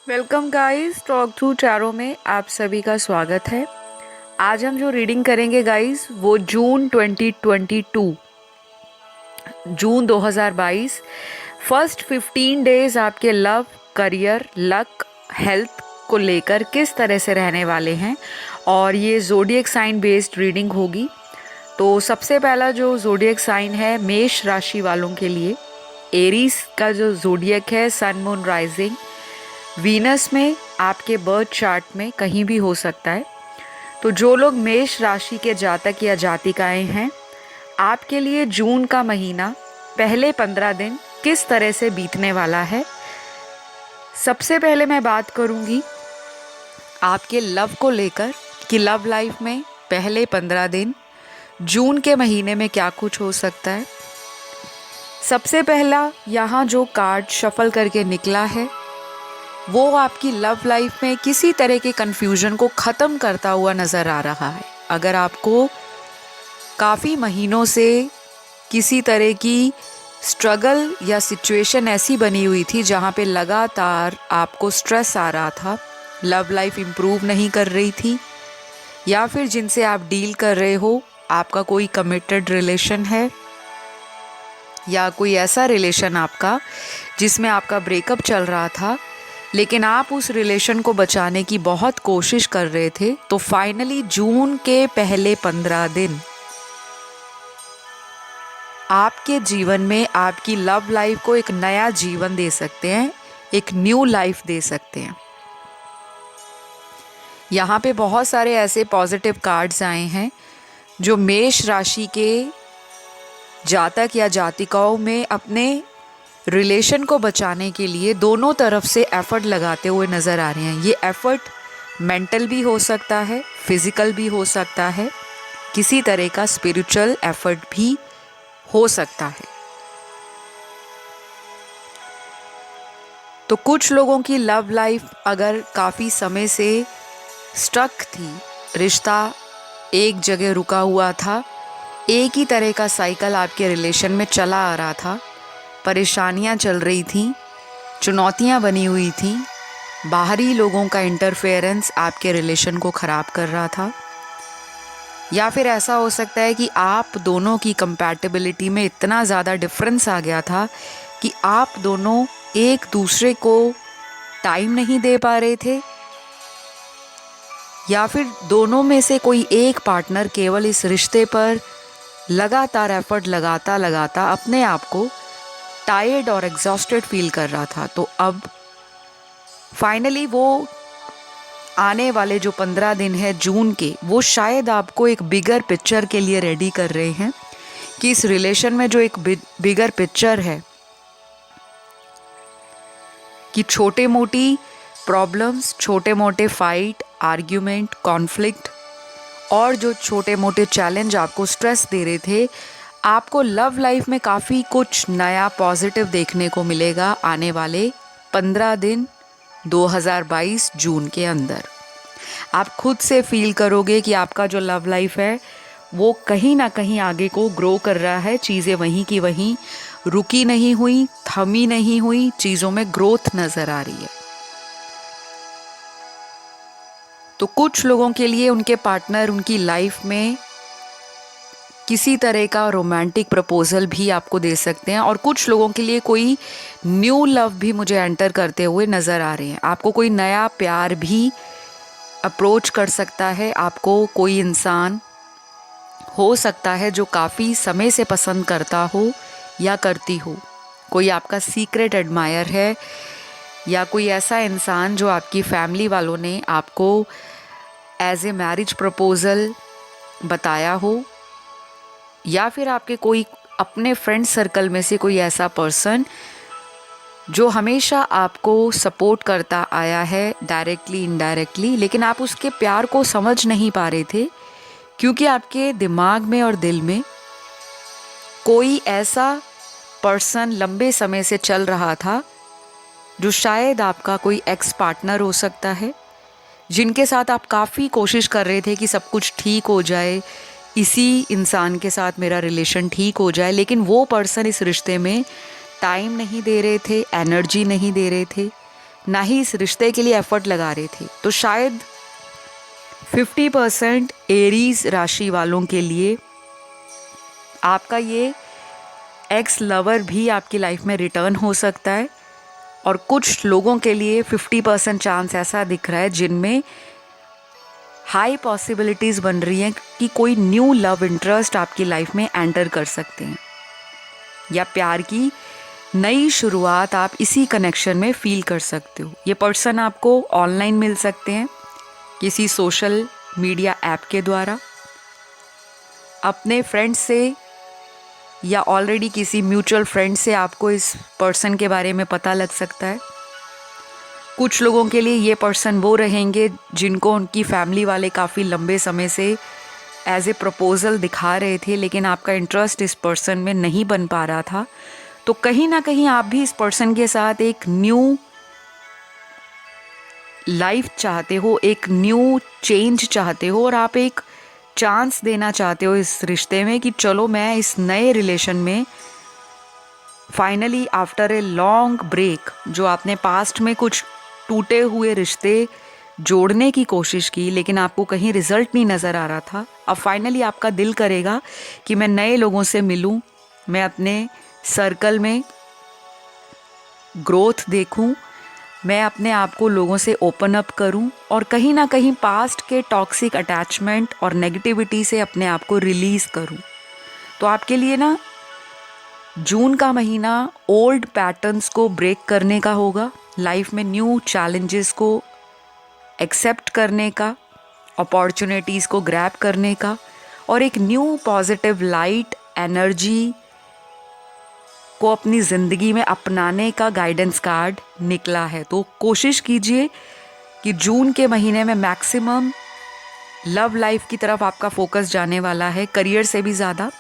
Welcome guys, talk through tarot में आप सभी का स्वागत है। आज हम जो रीडिंग करेंगे गाइस वो जून 2022 जून 2022 फर्स्ट 15 डेज आपके लव, करियर, लक, हेल्थ को लेकर किस तरह से रहने वाले हैं और ये ज़ोडिएक साइन बेस्ड रीडिंग होगी। तो सबसे पहला जो ज़ोडिएक साइन है मेष राशि वालों के लिए, एरीज का जो ज़ोडिएक है सन मून राइजिंग वीनस में आपके बर्थ चार्ट में कहीं भी हो सकता है। तो जो लोग मेष राशि के जातक या जातिकाएं हैं, आपके लिए जून का महीना पहले 15 दिन किस तरह से बीतने वाला है। सबसे पहले मैं बात करूंगी आपके लव को लेकर कि लव लाइफ में पहले 15 दिन जून के महीने में क्या कुछ हो सकता है। सबसे पहला यहाँ जो कार्ड शफल करके निकला है वो आपकी लव लाइफ में किसी तरह के कन्फ्यूजन को ख़त्म करता हुआ नज़र आ रहा है। अगर आपको काफ़ी महीनों से किसी तरह की स्ट्रगल या सिचुएशन ऐसी बनी हुई थी जहाँ पे लगातार आपको स्ट्रेस आ रहा था, लव लाइफ इम्प्रूव नहीं कर रही थी, या फिर जिनसे आप डील कर रहे हो आपका कोई कमिटेड रिलेशन है या कोई ऐसा रिलेशन आपका जिसमें आपका ब्रेकअप चल रहा था, लेकिन आप उस रिलेशन को बचाने की बहुत कोशिश कर रहे थे, तो फाइनली जून के पहले 15 दिन आपके जीवन में आपकी लव लाइफ को एक नया जीवन दे सकते हैं, एक न्यू लाइफ दे सकते हैं। यहाँ पे बहुत सारे ऐसे पॉजिटिव कार्ड्स आए हैं जो मेष राशि के जातक या जातिकाओं में अपने रिलेशन को बचाने के लिए दोनों तरफ से एफर्ट लगाते हुए नज़र आ रहे हैं। ये एफर्ट मेंटल भी हो सकता है, फिजिकल भी हो सकता है, किसी तरह का स्पिरिचुअल एफर्ट भी हो सकता है। तो कुछ लोगों की लव लाइफ अगर काफ़ी समय से स्टक थी, रिश्ता एक जगह रुका हुआ था, एक ही तरह का साइकिल आपके रिलेशन में चला आ रहा था, परेशानियां चल रही थीं, चुनौतियां बनी हुई थीं, बाहरी लोगों का इंटरफेरेंस आपके रिलेशन को ख़राब कर रहा था, या फिर ऐसा हो सकता है कि आप दोनों की कंपैटिबिलिटी में इतना ज़्यादा डिफरेंस आ गया था कि आप दोनों एक दूसरे को टाइम नहीं दे पा रहे थे, या फिर दोनों में से कोई एक पार्टनर केवल इस रिश्ते पर लगातार एफर्ट लगाता अपने आप को टायर्ड और एग्जॉस्टेड फील कर रहा था। तो अब फाइनली वो आने वाले जो 15 दिन है जून के, वो शायद आपको एक बिगर पिक्चर के लिए रेडी कर रहे हैं कि इस रिलेशन में जो एक बिगर पिक्चर है कि छोटे मोटी प्रॉब्लम्स, छोटे मोटे फाइट, आर्ग्यूमेंट, कॉन्फ्लिक्ट और जो छोटे मोटे चैलेंज आपको स्ट्रेस दे रहे थे, आपको लव लाइफ में काफ़ी कुछ नया पॉजिटिव देखने को मिलेगा आने वाले 15 दिन 2022 जून के अंदर। आप खुद से फील करोगे कि आपका जो लव लाइफ है वो कहीं ना कहीं आगे को ग्रो कर रहा है, चीज़ें वहीं की वहीं रुकी नहीं हुई, थमी नहीं हुई, चीज़ों में ग्रोथ नज़र आ रही है। तो कुछ लोगों के लिए उनके पार्टनर उनकी लाइफ में किसी तरह का रोमांटिक प्रपोजल भी आपको दे सकते हैं, और कुछ लोगों के लिए कोई न्यू लव भी मुझे एंटर करते हुए नज़र आ रहे हैं। आपको कोई नया प्यार भी अप्रोच कर सकता है, आपको कोई इंसान हो सकता है जो काफ़ी समय से पसंद करता हो या करती हो, कोई आपका सीक्रेट एडमायर है, या कोई ऐसा इंसान जो आपकी फैमिली वालों ने आपको एज ए मैरिज प्रपोजल बताया हो, या फिर आपके कोई अपने फ्रेंड सर्कल में से कोई ऐसा पर्सन जो हमेशा आपको सपोर्ट करता आया है डायरेक्टली इनडायरेक्टली, लेकिन आप उसके प्यार को समझ नहीं पा रहे थे क्योंकि आपके दिमाग में और दिल में कोई ऐसा पर्सन लंबे समय से चल रहा था जो शायद आपका कोई एक्स पार्टनर हो सकता है, जिनके साथ आप काफ़ी कोशिश कर रहे थे कि सब कुछ ठीक हो जाए, इसी इंसान के साथ मेरा रिलेशन ठीक हो जाए, लेकिन वो पर्सन इस रिश्ते में टाइम नहीं दे रहे थे, एनर्जी नहीं दे रहे थे, ना ही इस रिश्ते के लिए एफर्ट लगा रहे थे। तो शायद 50% एरीज राशि वालों के लिए आपका ये एक्स लवर भी आपकी लाइफ में रिटर्न हो सकता है, और कुछ लोगों के लिए 50% चांस ऐसा दिख रहा है जिनमें हाई पॉसिबिलिटीज़ बन रही हैं कि कोई न्यू लव इंटरेस्ट आपकी लाइफ में एंटर कर सकते हैं, या प्यार की नई शुरुआत आप इसी कनेक्शन में फील कर सकते हो। ये पर्सन आपको ऑनलाइन मिल सकते हैं, किसी सोशल मीडिया ऐप के द्वारा, अपने फ्रेंड से, या ऑलरेडी किसी म्यूचुअल फ्रेंड से आपको इस पर्सन के बारे में पता लग सकता है। कुछ लोगों के लिए ये पर्सन वो रहेंगे जिनको उनकी फैमिली वाले काफ़ी लंबे समय से एज ए प्रपोज़ल दिखा रहे थे, लेकिन आपका इंटरेस्ट इस पर्सन में नहीं बन पा रहा था। तो कहीं ना कहीं आप भी इस पर्सन के साथ एक न्यू लाइफ चाहते हो, एक न्यू चेंज चाहते हो, और आप एक चांस देना चाहते हो इस रिश्ते में कि चलो मैं इस नए रिलेशन में finally after a long break, जो आपने पास्ट में कुछ टूटे हुए रिश्ते जोड़ने की कोशिश की लेकिन आपको कहीं रिजल्ट नहीं नज़र आ रहा था, अब फाइनली आपका दिल करेगा कि मैं नए लोगों से मिलूं, मैं अपने सर्कल में ग्रोथ देखूं, मैं अपने आप को लोगों से ओपन अप करूं, और कहीं ना कहीं पास्ट के टॉक्सिक अटैचमेंट और नेगेटिविटी से अपने आप को रिलीज़ करूं। तो आपके लिए ना जून का महीना ओल्ड पैटर्न्स को ब्रेक करने का होगा, लाइफ में न्यू चैलेंजेस को एक्सेप्ट करने का, अपॉर्चुनिटीज़ को ग्रैब करने का, और एक न्यू पॉजिटिव लाइट एनर्जी को अपनी ज़िंदगी में अपनाने का गाइडेंस कार्ड निकला है। तो कोशिश कीजिए कि जून के महीने में मैक्सिमम लव लाइफ की तरफ आपका फोकस जाने वाला है, करियर से भी ज़्यादा,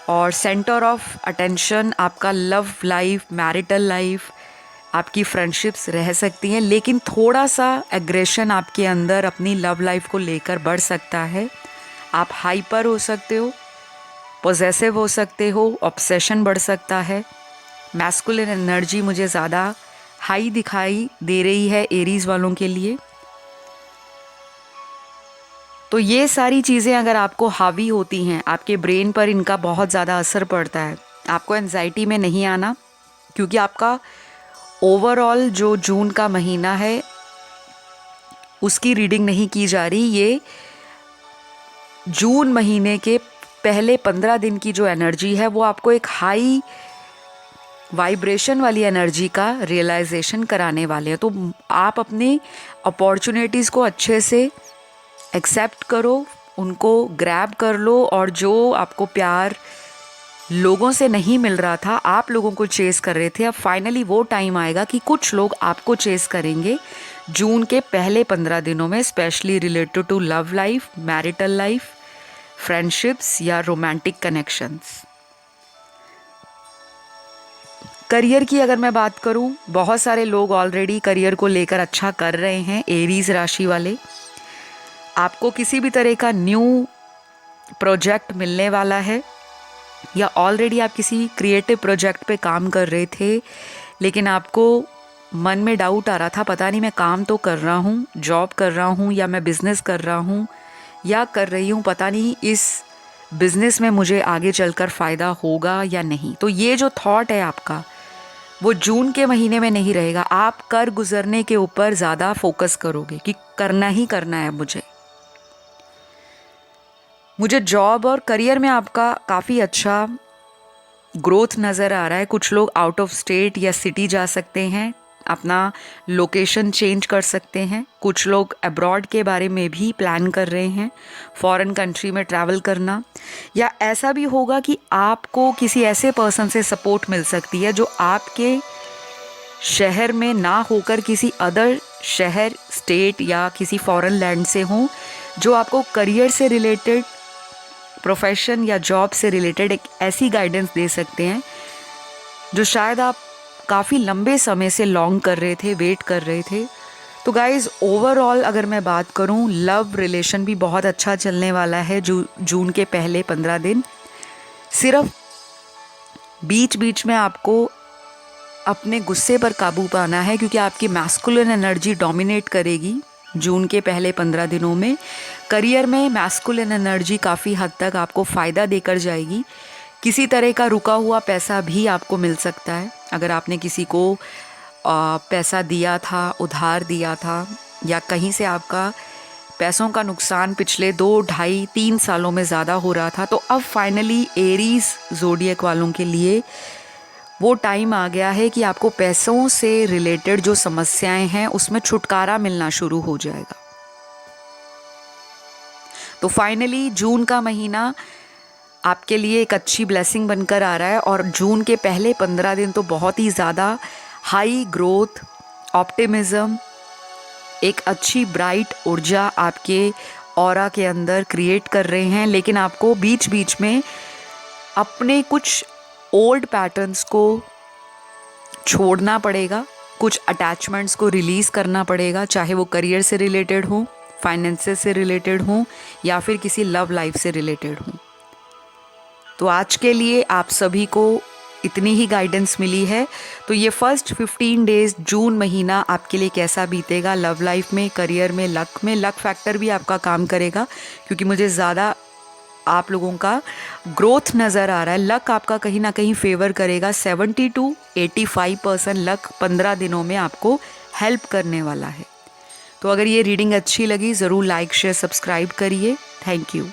और सेंटर ऑफ अटेंशन आपका लव लाइफ, मैरिटल लाइफ, आपकी फ्रेंडशिप्स रह सकती हैं, लेकिन थोड़ा सा एग्रेशन आपके अंदर अपनी लव लाइफ को लेकर बढ़ सकता है। आप हाइपर हो सकते हो, पॉजेसिव हो सकते हो, ऑब्सेशन बढ़ सकता है, मैस्कुलिन एनर्जी मुझे ज़्यादा हाई दिखाई दे रही है एरीज वालों के लिए। तो ये सारी चीज़ें अगर आपको हावी होती हैं, आपके ब्रेन पर इनका बहुत ज़्यादा असर पड़ता है, आपको एंजाइटी में नहीं आना, क्योंकि आपका ओवरऑल जो जून का महीना है उसकी रीडिंग नहीं की जा रही। ये जून महीने के पहले 15 दिन की जो एनर्जी है वो आपको एक हाई वाइब्रेशन वाली एनर्जी का रियलाइजेशन कराने वाले हैं। तो आप अपनी अपॉर्चुनिटीज़ को अच्छे से एक्सेप्ट करो, उनको ग्रैब कर लो, और जो आपको प्यार लोगों से नहीं मिल रहा था, आप लोगों को चेस कर रहे थे, अब फाइनली वो टाइम आएगा कि कुछ लोग आपको चेस करेंगे जून के पहले 15 दिनों में, specially related to love life, marital life, friendships या रोमांटिक कनेक्शंस। करियर की अगर मैं बात करूं, बहुत सारे लोग ऑलरेडी करियर को लेकर अच्छा कर रहे हैं। एरीज राशि वाले, आपको किसी भी तरह का न्यू प्रोजेक्ट मिलने वाला है, या ऑलरेडी आप किसी क्रिएटिव प्रोजेक्ट पे काम कर रहे थे लेकिन आपको मन में डाउट आ रहा था, पता नहीं मैं काम तो कर रहा हूँ, जॉब कर रहा हूँ, या मैं बिज़नेस कर रहा हूँ या कर रही हूँ, पता नहीं इस बिज़नेस में मुझे आगे चलकर फ़ायदा होगा या नहीं। तो ये जो थॉट है आपका वो जून के महीने में नहीं रहेगा। आप कर गुजरने के ऊपर ज़्यादा फोकस करोगे कि करना ही करना है मुझे जॉब और करियर में आपका काफ़ी अच्छा ग्रोथ नज़र आ रहा है। कुछ लोग आउट ऑफ स्टेट या सिटी जा सकते हैं, अपना लोकेशन चेंज कर सकते हैं। कुछ लोग अब्रॉड के बारे में भी प्लान कर रहे हैं, फॉरेन कंट्री में ट्रैवल करना, या ऐसा भी होगा कि आपको किसी ऐसे पर्सन से सपोर्ट मिल सकती है जो आपके शहर में ना होकर किसी अदर शहर, स्टेट या किसी फॉरेन लैंड से हों, जो आपको करियर से रिलेटेड, प्रोफेशन या जॉब से रिलेटेड एक ऐसी गाइडेंस दे सकते हैं जो शायद आप काफ़ी लंबे समय से लॉन्ग कर रहे थे, वेट कर रहे थे। तो गाइज़, ओवरऑल अगर मैं बात करूं, लव रिलेशन भी बहुत अच्छा चलने वाला है जून के पहले 15 दिन। सिर्फ बीच बीच में आपको अपने गुस्से पर काबू पाना है, क्योंकि आपकी मैस्कुलिन एनर्जी डोमिनेट करेगी जून के पहले 15 दिनों में। करियर में मैस्कुलिन एनर्जी काफ़ी हद तक आपको फ़ायदा देकर जाएगी। किसी तरह का रुका हुआ पैसा भी आपको मिल सकता है। अगर आपने किसी को पैसा दिया था, उधार दिया था, या कहीं से आपका पैसों का नुकसान पिछले 2, ढाई, 3 सालों में ज़्यादा हो रहा था, तो अब फाइनली एरीज ज़ोडिएक वालों के लिए वो टाइम आ गया है कि आपको पैसों से रिलेटेड जो समस्याएं हैं उसमें छुटकारा मिलना शुरू हो जाएगा। तो फाइनली जून का महीना आपके लिए एक अच्छी ब्लेसिंग बनकर आ रहा है, और जून के पहले 15 दिन तो बहुत ही ज़्यादा हाई ग्रोथ, ऑप्टिमिज्म, एक अच्छी ब्राइट ऊर्जा आपके ऑरा के अंदर क्रिएट कर रहे हैं। लेकिन आपको बीच बीच में अपने कुछ ओल्ड पैटर्न्स को छोड़ना पड़ेगा, कुछ अटैचमेंट्स को रिलीज़ करना पड़ेगा, चाहे वो करियर से रिलेटेड हो, फाइनेंसेस से रिलेटेड हो, या फिर किसी लव लाइफ से रिलेटेड हो। तो आज के लिए आप सभी को इतनी ही गाइडेंस मिली है। तो ये फर्स्ट 15 डेज जून महीना आपके लिए कैसा बीतेगा लव लाइफ में, करियर में, लक फैक्टर भी आपका काम करेगा, क्योंकि मुझे ज़्यादा आप लोगों का ग्रोथ नज़र आ रहा है। लक आपका कहीं ना कहीं फेवर करेगा। 70 to 85% लक 15 दिनों में आपको हेल्प करने वाला है। तो अगर ये रीडिंग अच्छी लगी ज़रूर लाइक, शेयर, सब्सक्राइब करिए। Thank you.